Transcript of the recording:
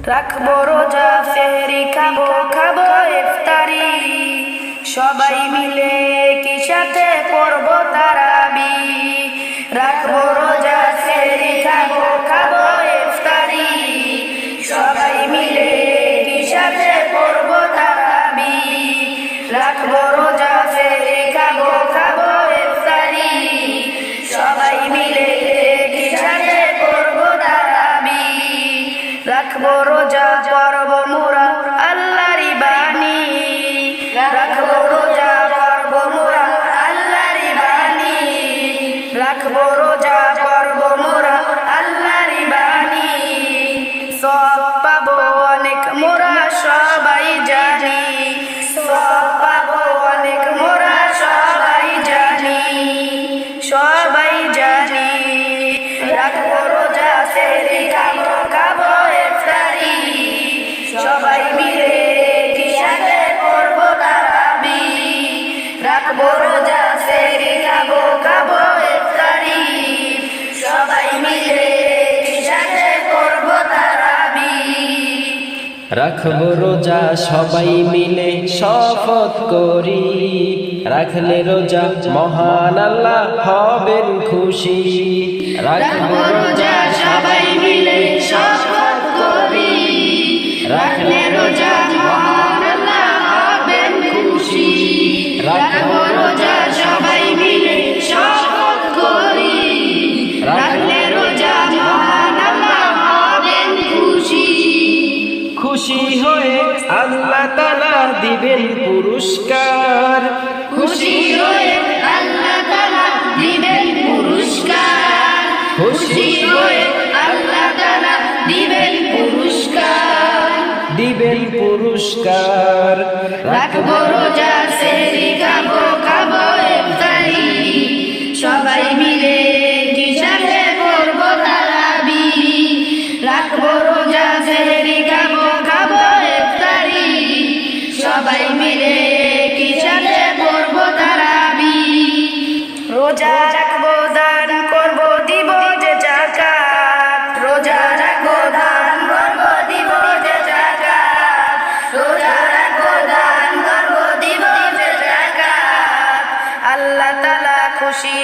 রাখবো রোজা সেহরি খাবো খাবো ইফতারি সবাই মিলে কি সাথে পড়বো তারাবি রাখবো রোজা সেহরি খাবো খাবো ইফতারি সবাই মিলে কি সাথে পড়বো তারাবি রাখবো রোজা সেহরি খাবো খাবো ইফতারি সবাই মিলে কি সাথে পড়বো তারাবি রাখবো রোজা পর্ব মোরা আল্লাহরি বাণী রাখবো রোজা পর্ব মোরা আল্লাহরি বাণী রাখবো রোজা পর্ব মোরা আল্লাহরি বাণী সব পাবো অনেক মোরা সবাই জানি সব পাবো অনেক মোরা সবাই জানি সবাই জানি রাখবো রোজা সেহরি খাবো খাবো ইফতারি সবাই মিলে কি সাথে পড়বো তারাবি রাখবো রোজা সেহরি খাবো খাবো ইফতারি সবাই মিলে কি সাথে পড়বো তারাবি রাখবো রোজা সবাই মিলে শপথ করি রাখলে রোজা মহান আল্লাহ হবেন খুশি রাখবো রোজা সবাই মিলে শপথ করি রাখলে রোজা মহান আল্লাহ হবেন খুশি রাখবো রোজা সবাই মিলে শপথ করি রাখলে রোজা মহান আল্লাহ হবেন খুশি খুশি হয়ে আল্লাহ তাআলা দিবেন পুরস্কার খুশি হয়ে আল্লাহ তাআলা দিবেন পুরস্কার খুশি হয়ে আল্লাহ তাআলা দিবেন পুরস্কার দিবেন পুরস্কার রাখবো রোজা সেহরি খাবো খাবো ইফতারি সবাই মিলে কি সাথে পড়বো তারাবি রাখবো রোজা সেহরি খাবো খাবো ইফতারি সবাই মিলে কি সাথে পড়বো তারাবি রোজা রাখবো দান করবো দিব যে যাকাত রোজা রাখবো দান করবো দিব যে যাকাত রোজা রাখবো দান করবো দিব যে যাকাত আল্লাহ তাআলা খুশি